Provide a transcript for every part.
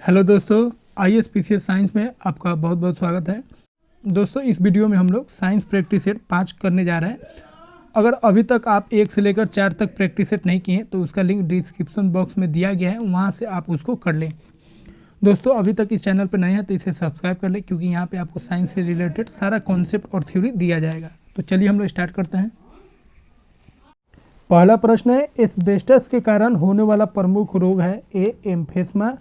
Hello दोस्तों, IAS PCS science में आपका बहुत बहुत स्वागत है। दोस्तों, इस वीडियो में हम लोग साइंस प्रैक्टिस सेट 5 करने जा रहे हैं। अगर अभी तक आप 1 से लेकर 4 तक प्रैक्टिस सेट नहीं किए तो उसका लिंक डिस्क्रिप्शन बॉक्स में दिया गया है, वहां से आप उसको कर लें। दोस्तों, अभी तक इस चैनल पर नए हैं तो इसे सब्सक्राइब कर लें, क्योंकि यहाँ पर आपको साइंस से रिलेटेड सारा कॉन्सेप्ट और थ्योरी दिया जाएगा। तो चलिए हम लोग स्टार्ट करते हैं। पहला प्रश्न है, एस्बेस्टस के कारण होने वाला प्रमुख रोग है ए एम्फेस्मा,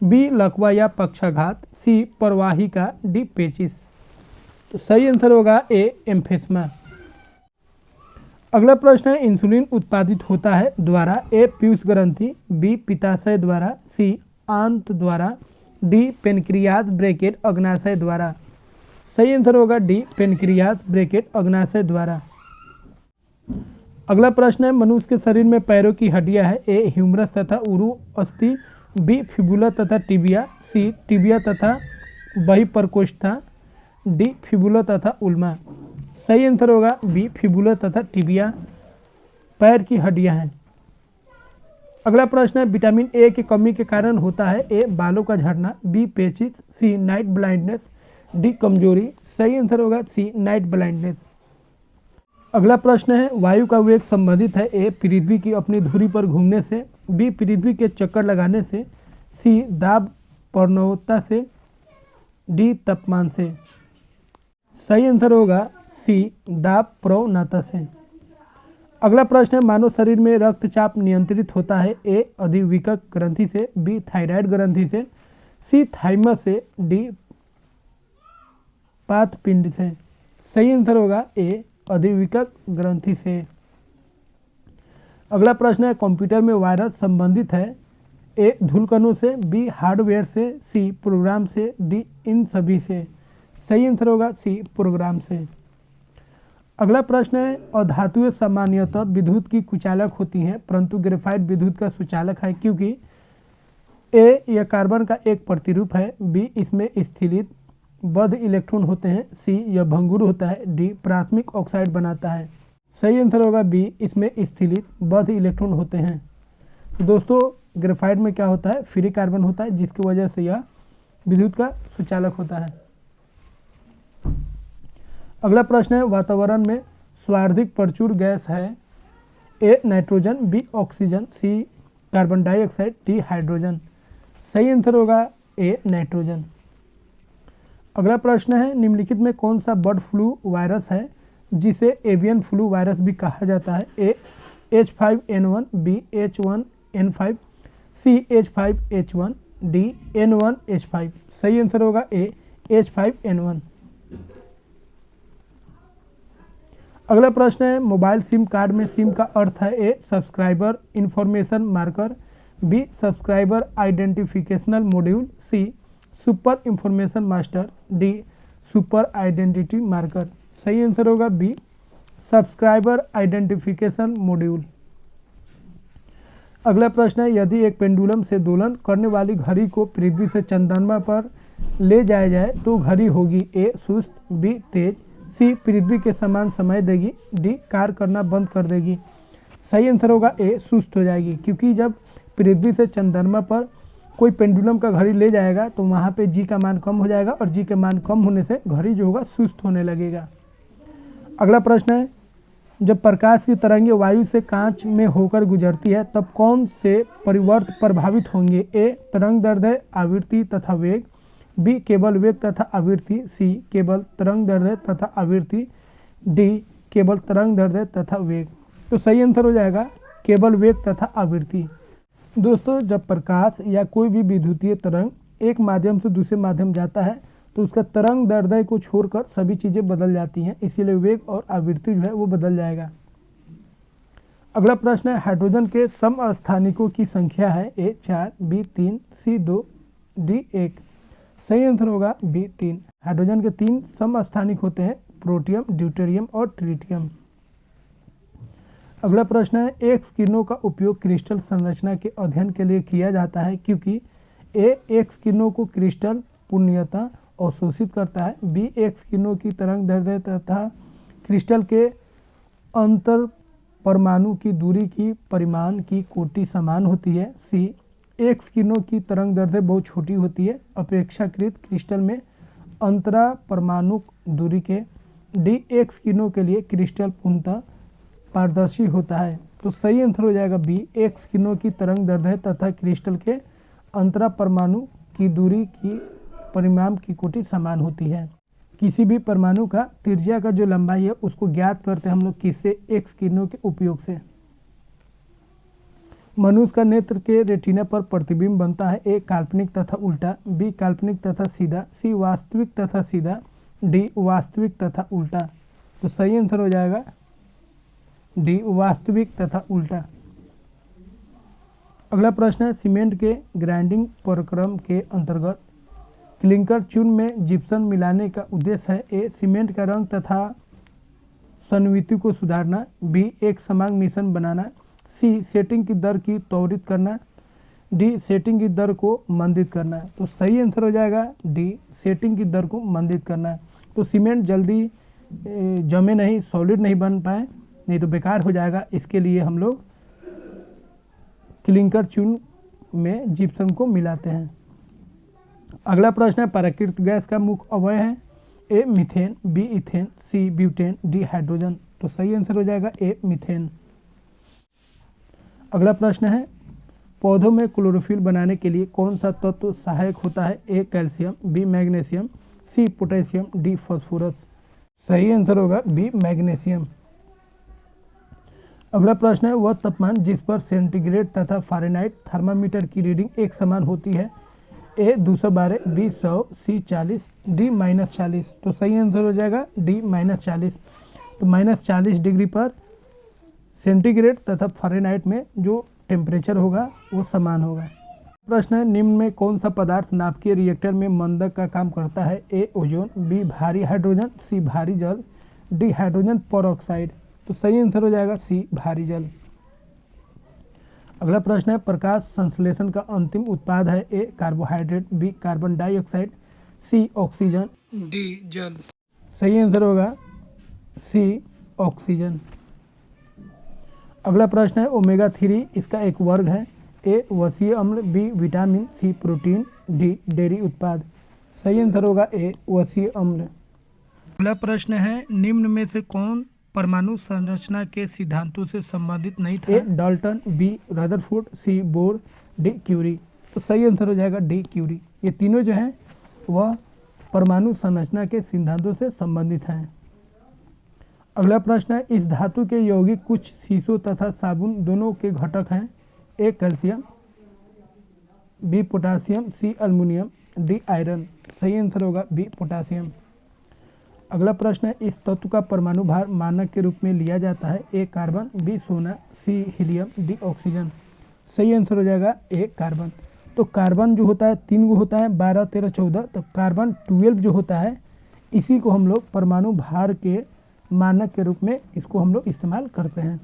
बी लकवा या पक्षाघात, सी परवाहिका, डी पेचिस। तो सही आंसर होगा ए एम्फेस्मा। अगला प्रश्न है, इंसुलिन उत्पादित होता है द्वारा ए पीयूष ग्रंथि, बी पित्ताशय द्वारा, सी आंत द्वारा, डी पेनक्रियाज ब्रैकेट अग्नाशय द्वारा। सही आंसर होगा डी पेनक्रियाज ब्रैकेट अग्नाशय द्वारा। अगला प्रश्न है, मनुष्य के शरीर में पैरों की हड्डियां है ए ह्यूमरस तथा उरु अस्थि, बी फिबुला तथा टिबिया, सी टिबिया तथा बही प्रकोष्ठा, डी फिबुला तथा उल्मा। सही आंसर होगा बी फिबुला तथा टिबिया पैर की हड्डियां हैं। अगला प्रश्न है, विटामिन ए की कमी के कारण होता है ए बालों का झड़ना, बी पेचिस, सी नाइट ब्लाइंडनेस, डी कमजोरी। सही आंसर होगा सी नाइट ब्लाइंडनेस। अगला प्रश्न है, वायु का वेग संबंधित है ए पृथ्वी की अपनी धुरी पर घूमने से, बी पृथ्वी के चक्कर लगाने से, सी दाब प्रवणता से, डी तापमान से। सही आंसर होगा सी दाब प्रवणता से। अगला प्रश्न है, मानव शरीर में रक्तचाप नियंत्रित होता है ए अधिविकक ग्रंथि से, बी थायराइड ग्रंथि से, सी थाइमस से, डी पाथपिंड से। सही आंसर होगा ए अधिविकक ग्रंथि से। अगला प्रश्न है, कंप्यूटर में वायरस संबंधित है ए धूलकणों से, बी हार्डवेयर से, सी प्रोग्राम से, डी इन सभी से। सही आंसर होगा सी प्रोग्राम से। अगला प्रश्न है, अधातुएं सामान्यतः विद्युत की कुचालक होती हैं, परंतु ग्रेफाइट विद्युत का सुचालक है क्योंकि ए यह कार्बन का एक प्रतिरूप है, बी इसमें स्थिलित बद्ध इलेक्ट्रॉन होते हैं, सी यह भंगुर होता है, डी प्राथमिक ऑक्साइड बनाता है। सही आंसर होगा बी इसमें स्थिलित बद्ध इलेक्ट्रॉन होते हैं। तो दोस्तों, ग्रेफाइट में क्या होता है, फ्री कार्बन होता है, जिसकी वजह से यह विद्युत का सुचालक होता है। अगला प्रश्न है, वातावरण में सर्वाधिक प्रचुर गैस है A nitrogen, B oxygen, C carbon dioxide, D hydrogen. सही आंसर होगा ए नाइट्रोजन। अगला प्रश्न है, निम्नलिखित में कौन सा बर्ड फ्लू वायरस है जिसे एवियन फ्लू वायरस भी कहा जाता है ए H5N1, बी H1N5, सी H5H1, डी N1H5। सही आंसर होगा ए H5N1। अगला प्रश्न है, मोबाइल सिम कार्ड में सिम का अर्थ है A subscriber information marker, B subscriber identificational module, C super information master, D super identity marker. सही आंसर होगा बी सब्सक्राइबर आइडेंटिफिकेशन मॉड्यूल। अगला प्रश्न है, यदि एक पेंडुलम से दोलन करने वाली घड़ी को पृथ्वी से चंद्रमा पर ले जाया जाए तो घड़ी होगी ए सुस्त, बी तेज, सी पृथ्वी के समान समय देगी, डी कार्य करना बंद कर देगी। सही आंसर होगा ए सुस्त हो जाएगी, क्योंकि जब पृथ्वी से चंद्रमा पर कोई पेंडुलम का घड़ी ले जाएगा तो वहाँ पे जी का मान कम हो जाएगा और जी के मान कम होने से घड़ी जो होगा सुस्त होने लगेगा। अगला प्रश्न है, जब प्रकाश की तरंगें वायु से कांच में होकर गुजरती है तब कौन से परिवर्त प्रभावित होंगे ए तरंग दैर्ध्य, आवृत्ति तथा वेग, बी केवल वेग तथा आवृत्ति, सी केवल तरंग दैर्ध्य तथा आवृत्ति, डी केवल तरंग दैर्ध्य तथा वेग। तो सही आंसर हो जाएगा केवल वेग तथा आवृत्ति। दोस्तों, जब प्रकाश या कोई भी विद्युतीय तरंग एक माध्यम से दूसरे माध्यम जाता है तो उसका तरंग दैर्ध्य को छोड़कर सभी चीज़ें बदल जाती हैं, इसीलिए वेग और आवृत्ति जो है वो बदल जाएगा। अगला प्रश्न है, हाइड्रोजन के समस्थानिकों की संख्या है ए 4, बी 3, सी 2, डी 1। सही आंसर होगा बी 3। हाइड्रोजन के 3 समस्थानिक होते हैं, प्रोटियम, ड्यूटेरियम और ट्रिटियम। अगला प्रश्न है, एक्स किरणों का उपयोग क्रिस्टल संरचना के अध्ययन के लिए किया जाता है क्योंकि ए एक्स किरणों को क्रिस्टल पूर्णतः अवशोषित करता है, बी एक्स किरणों की तरंग दैर्ध्य तथा क्रिस्टल के अंतर परमाणु की दूरी की परिमाण की कोटि समान होती है, सी एक्स किरणों की तरंग दैर्ध्य बहुत छोटी होती है अपेक्षाकृत क्रिस्टल में अंतरा परमाणु दूरी के। डी एक्स किरणों के लिए क्रिस्टल पूर्णतः पारदर्शी होता है। तो सही आंसर हो जाएगा बी, एक्स किरणों की तरंग दैर्ध्य तथा क्रिस्टल के अंतरा परमाणु की दूरी की परिमाण की कोटि समान होती है। किसी भी परमाणु का त्रिज्या का जो लंबाई है उसको ज्ञात करते हैं हम लोग किससे, एक्स किरणों के उपयोग से। मनुष्य का नेत्र के रेटिना पर प्रतिबिंब बनता है, ए काल्पनिक तथा उल्टा, बी काल्पनिक तथा सीधा, सी वास्तविक तथा सीधा, डी वास्तविक तथा उल्टा। तो सही आंसर हो जाएगा डी वास्तविक तथा उल्टा। अगला प्रश्न है सीमेंट के ग्राइंडिंग प्रक्रम के अंतर्गत क्लिंकर चूर्ण में जिप्सम मिलाने का उद्देश्य है, ए सीमेंट का रंग तथा संविति को सुधारना, बी एक समान मिश्रण बनाना, सी सेटिंग की दर की त्वरित करना, डी सेटिंग की दर को मंदित करना। तो सही आंसर हो जाएगा डी सेटिंग की दर को मंदित करना। तो सीमेंट जल्दी जमे नहीं, सॉलिड नहीं बन पाए, नहीं तो बेकार हो जाएगा, इसके लिए हम लोग क्लिंकर चूर्ण में जिप्सम को मिलाते हैं। अगला प्रश्न है प्राकृतिक गैस का मुख्य अवयव है, A methane, B ethane, C butane, D hydrogen. तो सही आंसर हो जाएगा ए मीथेन। अगला प्रश्न है पौधों में क्लोरोफिल बनाने के लिए कौन सा तत्व सहायक होता है, A calcium, B magnesium, C potassium, D phosphorus. सही आंसर होगा बी मैग्नीशियम। अगला प्रश्न है वह तापमान जिस पर सेंटीग्रेड तथा फ़ारेनहाइट थर्मामीटर की रीडिंग एक समान होती है, ए 212, बी 100, सी 40, डी -40। तो सही आंसर हो जाएगा डी -40। तो -40 डिग्री पर सेंटीग्रेड तथा फ़ारेनहाइट में जो टेम्परेचर होगा वो समान होगा। प्रश्न है निम्न में कौन सा पदार्थ नाभिकीय रिएक्टर में मंदक का काम करता है, ए ओजोन, बी भारी हाइड्रोजन, सी भारी जल, डी हाइड्रोजन पेरोक्साइड। तो सही आंसर हो जाएगा सी भारी जल। अगला प्रश्न है प्रकाश संश्लेषण का अंतिम उत्पाद है, ए कार्बोहाइड्रेट, बी कार्बन डाइऑक्साइड, सी ऑक्सीजन, डी जल। सही आंसर होगा सी ऑक्सीजन। अगला प्रश्न है ओमेगा 3 इसका एक वर्ग है, ए वसीय अम्ल, बी विटामिन, सी प्रोटीन, डी डेयरी उत्पाद। सही आंसर होगा ए वसीय अम्ल। अगला प्रश्न है निम्न में से कौन परमाणु संरचना के सिद्धांतों से संबंधित नहीं था, ए डाल्टन, बी रदरफोर्ड, सी बोर, डी क्यूरी। तो सही आंसर हो जाएगा डी क्यूरी। ये तीनों जो हैं वह परमाणु संरचना के सिद्धांतों से संबंधित हैं। अगला प्रश्न है इस धातु के यौगिक कुछ शीशों तथा साबुन दोनों के घटक हैं, A calcium, B potassium, C aluminium, D iron. सही आंसर होगा बी पोटासियम। अगला प्रश्न है इस तत्व का परमाणु भार मानक के रूप में लिया जाता है, ए कार्बन, बी सोना, सी हीलियम, डी ऑक्सीजन। सही आंसर हो जाएगा ए कार्बन। तो कार्बन जो होता है 3 गो होता है, 12, 13, 14, तो कार्बन 12 जो होता है इसी को हम लोग परमाणु भार के मानक के रूप में इसको हम लोग इस्तेमाल करते हैं।